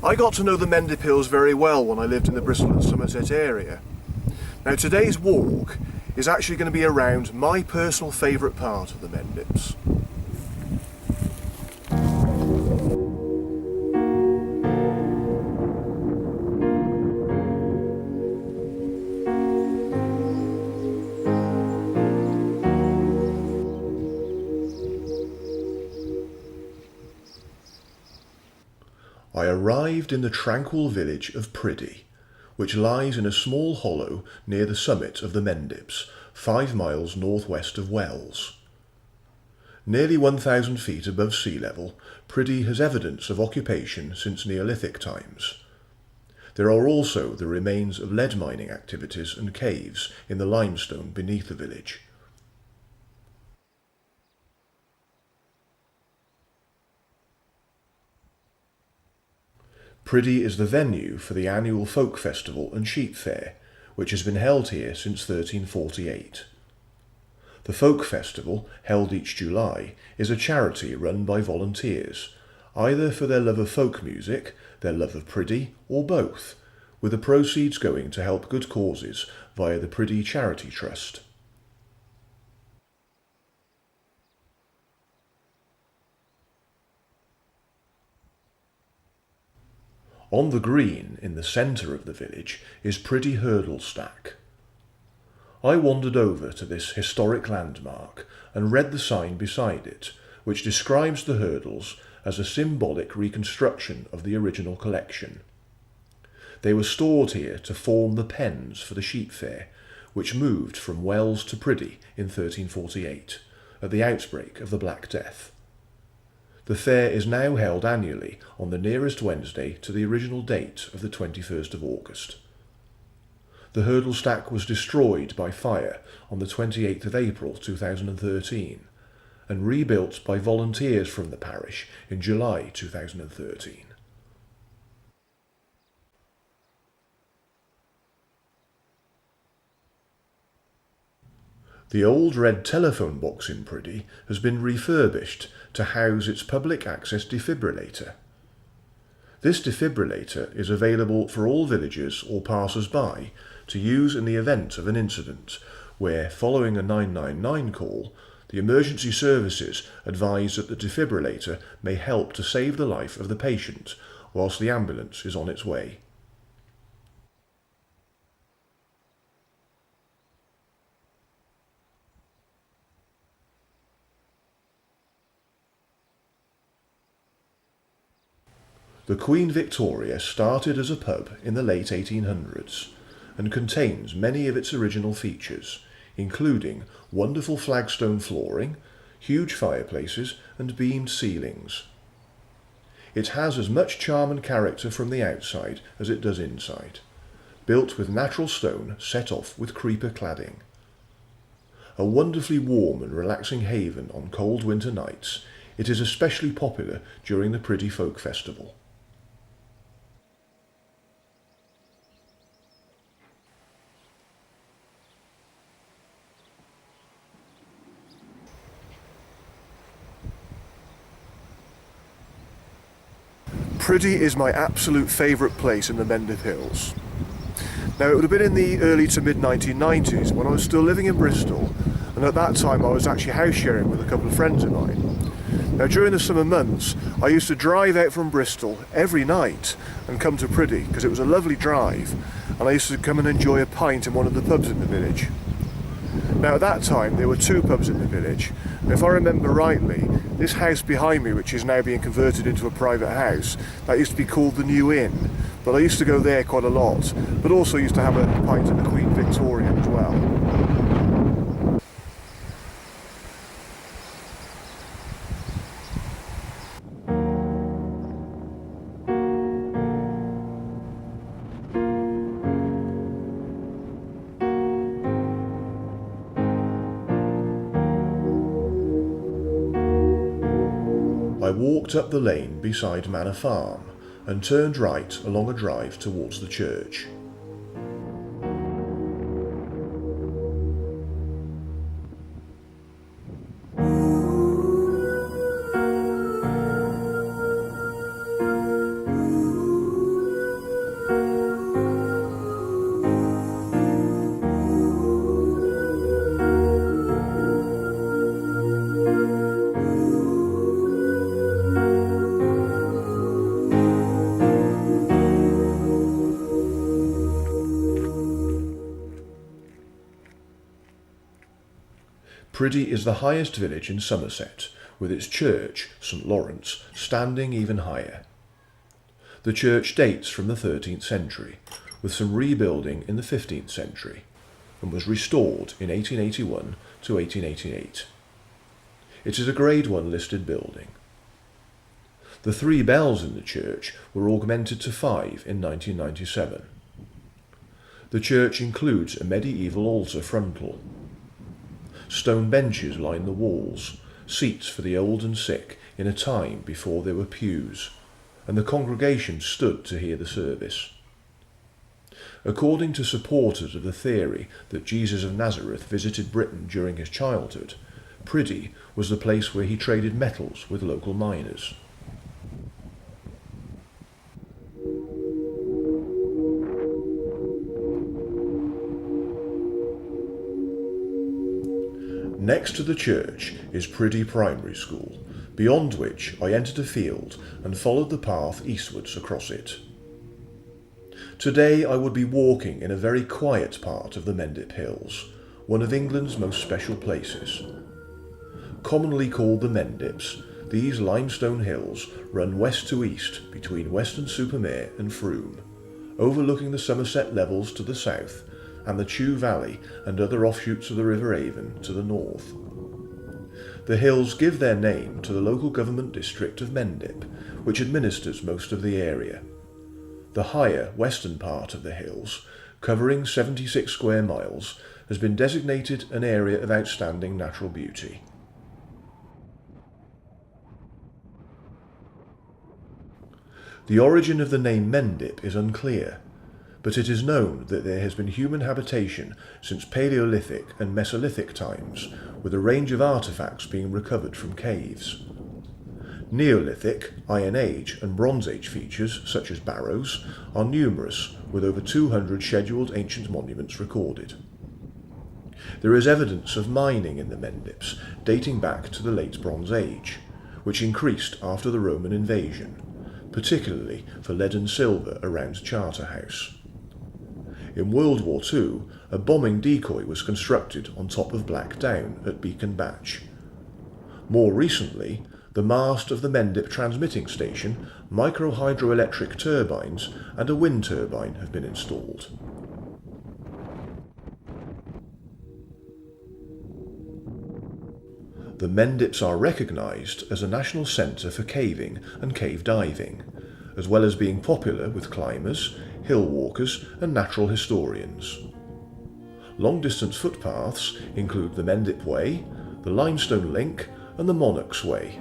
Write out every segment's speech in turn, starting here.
I got to know the Mendip Hills very well when I lived in the Bristol and Somerset area. Now today's walk is actually going to be around my personal favourite part of the Mendips. I arrived in the tranquil village of Priddy, which lies in a small hollow near the summit of the Mendips, 5 miles northwest of Wells. Nearly 1,000 feet above sea level, Priddy has evidence of occupation since Neolithic times. There are also the remains of lead mining activities and caves in the limestone beneath the village. Priddy is the venue for the annual folk festival and sheep fair, which has been held here since 1348. The folk festival, held each July, is a charity run by volunteers, either for their love of folk music, their love of Priddy, or both, with the proceeds going to help good causes via the Priddy Charity Trust. On the green in the centre of the village is Priddy Hurdle Stack. I wandered over to this historic landmark and read the sign beside it, which describes the hurdles as a symbolic reconstruction of the original collection. They were stored here to form the pens for the sheep fair, which moved from Wells to Priddy in 1348, at the outbreak of the Black Death. The fair is now held annually on the nearest Wednesday to the original date of the 21st of August. The hurdle stack was destroyed by fire on the 28th of April 2013 and rebuilt by volunteers from the parish in July 2013. The old red telephone box in Priddy has been refurbished to house its public access defibrillator. This defibrillator is available for all villagers or passers-by to use in the event of an incident where, following a 999 call, the emergency services advise that the defibrillator may help to save the life of the patient whilst the ambulance is on its way. The Queen Victoria started as a pub in the late 1800s and contains many of its original features, including wonderful flagstone flooring, huge fireplaces and beamed ceilings. It has as much charm and character from the outside as it does inside, built with natural stone set off with creeper cladding. A wonderfully warm and relaxing haven on cold winter nights, it is especially popular during the Priddy Folk Festival. Priddy is my absolute favourite place in the Mendip Hills. Now, it would have been in the early to mid-1990s when I was still living in Bristol, and at that time I was actually house sharing with a couple of friends of mine. Now, during the summer months, I used to drive out from Bristol every night and come to Priddy because it was a lovely drive, and I used to come and enjoy a pint in one of the pubs in the village. Now, at that time there were 2 pubs in the village, and if I remember rightly, this house behind me, which is now being converted into a private house, that used to be called the New Inn, but I used to go there quite a lot, but also used to have a pint at the Queen Victoria as well. I walked up the lane beside Manor Farm and turned right along a drive towards the church. Priddy is the highest village in Somerset, with its church, St Lawrence, standing even higher. The church dates from the 13th century, with some rebuilding in the 15th century, and was restored in 1881 to 1888. It is a Grade 1 listed building. The 3 bells in the church were augmented to 5 in 1997. The church includes a medieval altar frontal. Stone benches line the walls, seats for the old and sick in a time before there were pews, and the congregation stood to hear the service. According to supporters of the theory that Jesus of Nazareth visited Britain during his childhood, Priddy was the place where he traded metals with local miners. Next to the church is Priddy Primary School, beyond which I entered a field and followed the path eastwards across it. Today I would be walking in a very quiet part of the Mendip Hills, one of England's most special places. Commonly called the Mendips, these limestone hills run west to east between Weston-super-Mare and Frome, overlooking the Somerset levels to the south and the Chew Valley and other offshoots of the River Avon to the north. The hills give their name to the local government district of Mendip, which administers most of the area. The higher western part of the hills, covering 76 square miles, has been designated an area of outstanding natural beauty. The origin of the name Mendip is unclear, but it is known that there has been human habitation since Paleolithic and Mesolithic times, with a range of artefacts being recovered from caves. Neolithic, Iron Age and Bronze Age features, such as Barrows, are numerous, with over 200 scheduled ancient monuments recorded. There is evidence of mining in the Mendips dating back to the late Bronze Age, which increased after the Roman invasion, particularly for lead and silver around Charterhouse. In World War II, a bombing decoy was constructed on top of Black Down at Beacon Batch. More recently, the mast of the Mendip transmitting station, micro-hydroelectric turbines and a wind turbine have been installed. The Mendips are recognised as a national centre for caving and cave diving, as well as being popular with climbers, hill walkers and natural historians. Long-distance footpaths include the Mendip Way, the Limestone Link and the Monarch's Way.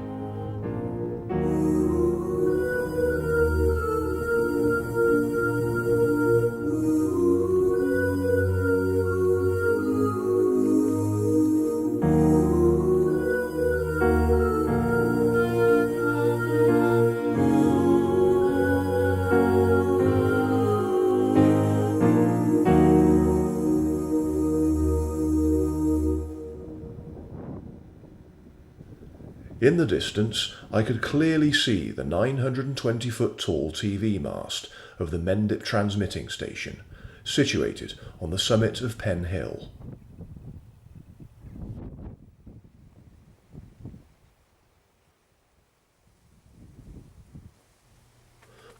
In the distance, I could clearly see the 920-foot tall TV mast of the Mendip transmitting station, situated on the summit of Pen Hill.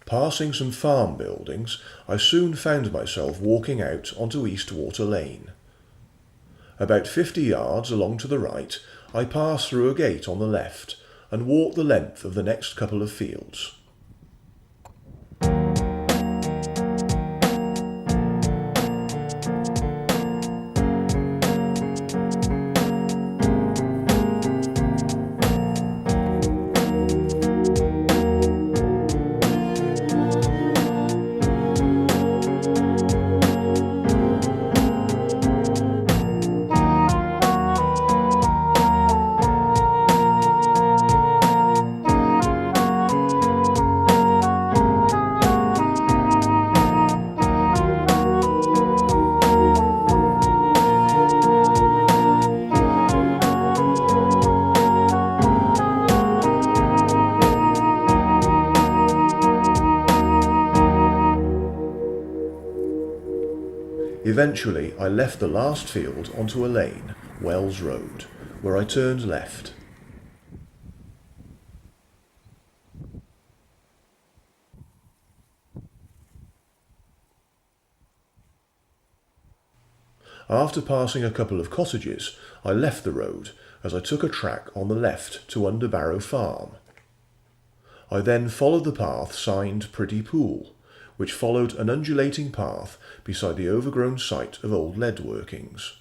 Passing some farm buildings, I soon found myself walking out onto Eastwater Lane. About 50 yards along to the right, I passed through a gate on the left and walked the length of the next couple of fields. Eventually, I left the last field onto a lane, Wells Road, where I turned left. After passing a couple of cottages, I left the road as I took a track on the left to Under Barrow Farm. I then followed the path signed Priddy Pool, which followed an undulating path beside the overgrown site of old lead workings.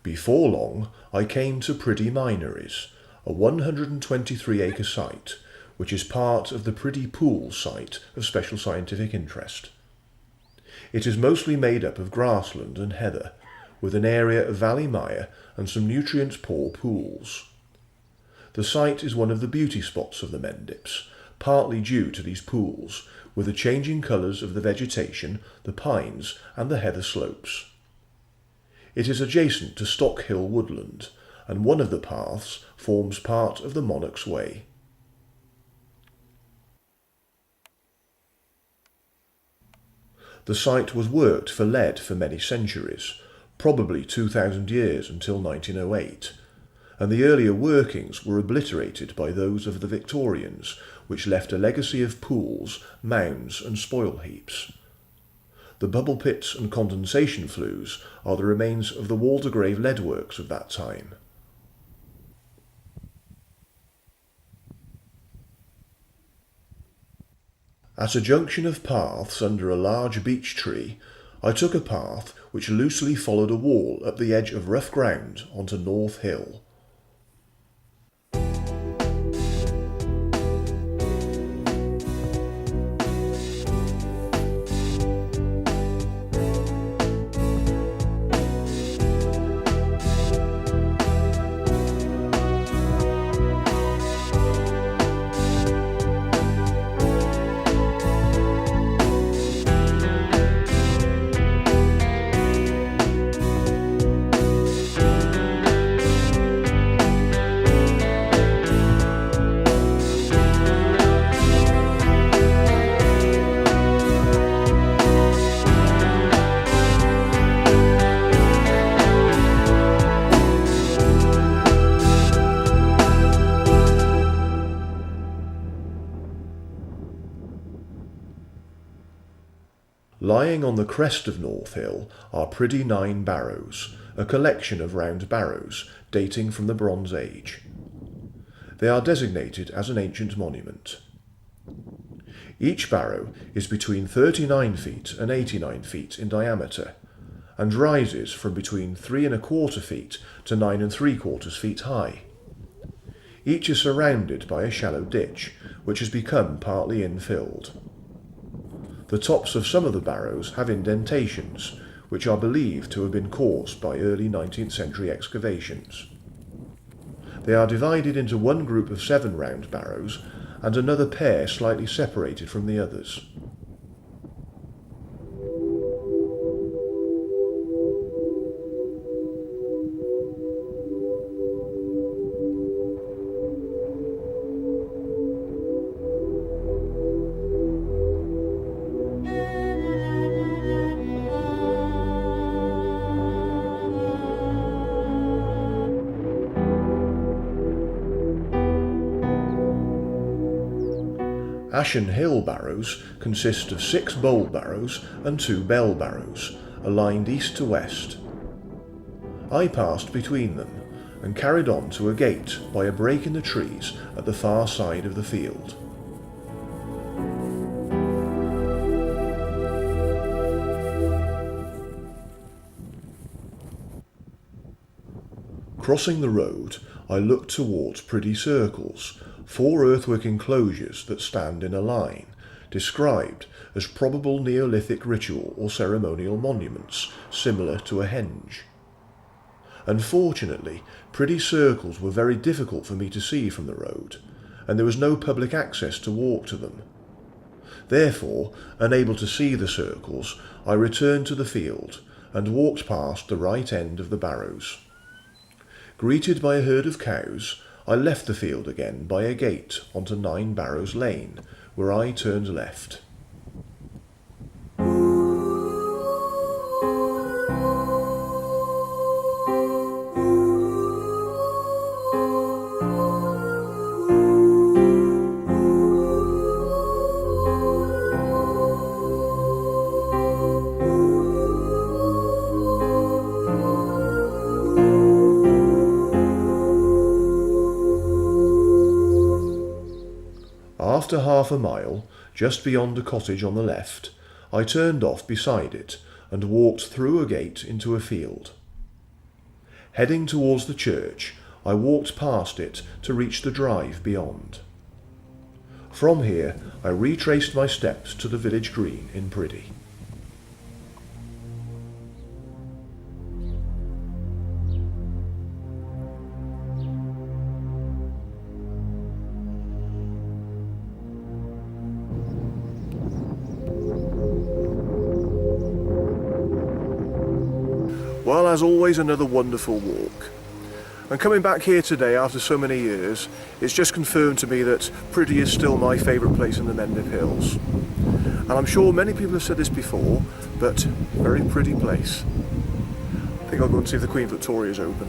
Before long, I came to Priddy Mineries, a 123-acre site, which is part of the Priddy Pool site of special scientific interest. It is mostly made up of grassland and heather, with an area of valley mire and some nutrient-poor pools. The site is one of the beauty spots of the Mendips, partly due to these pools, with the changing colours of the vegetation, the pines and the heather slopes. It is adjacent to Stock Hill woodland, and one of the paths forms part of the Monarch's Way. The site was worked for lead for many centuries, probably 2,000 years until 1908, and the earlier workings were obliterated by those of the Victorians, which left a legacy of pools, mounds and spoil heaps. The bubble pits and condensation flues are the remains of the Waldegrave leadworks of that time. At a junction of paths under a large beech tree, I took a path which loosely followed a wall up the edge of rough ground onto North Hill. Lying on the crest of North Hill are Priddy 9 Barrows, a collection of round barrows dating from the Bronze Age. They are designated as an ancient monument. Each barrow is between 39 feet and 89 feet in diameter, and rises from between 3¼ feet to 9¾ feet high. Each is surrounded by a shallow ditch, which has become partly infilled. The tops of some of the barrows have indentations, which are believed to have been caused by early 19th century excavations. They are divided into one group of 7 round barrows and another pair slightly separated from the others. Ashen Hill barrows consist of 6 bowl barrows and 2 bell barrows, aligned east to west. I passed between them, and carried on to a gate by a break in the trees at the far side of the field. Crossing the road, I looked towards Priddy circles, 4 earthwork enclosures that stand in a line, described as probable Neolithic ritual or ceremonial monuments, similar to a henge. Unfortunately, Priddy circles were very difficult for me to see from the road, and there was no public access to walk to them. Therefore, unable to see the circles, I returned to the field and walked past the right end of the Barrows. Greeted by a herd of cows, I left the field again by a gate onto 9 Barrows Lane, where I turned left. After half a mile, just beyond a cottage on the left, I turned off beside it and walked through a gate into a field. Heading towards the church, I walked past it to reach the drive beyond. From here, I retraced my steps to the village green in Priddy. Well, as always, another wonderful walk. And coming back here today after so many years, it's just confirmed to me that Priddy is still my favourite place in the Mendip Hills. And I'm sure many people have said this before, but very pretty place. I think I'll go and see if the Queen Victoria is open.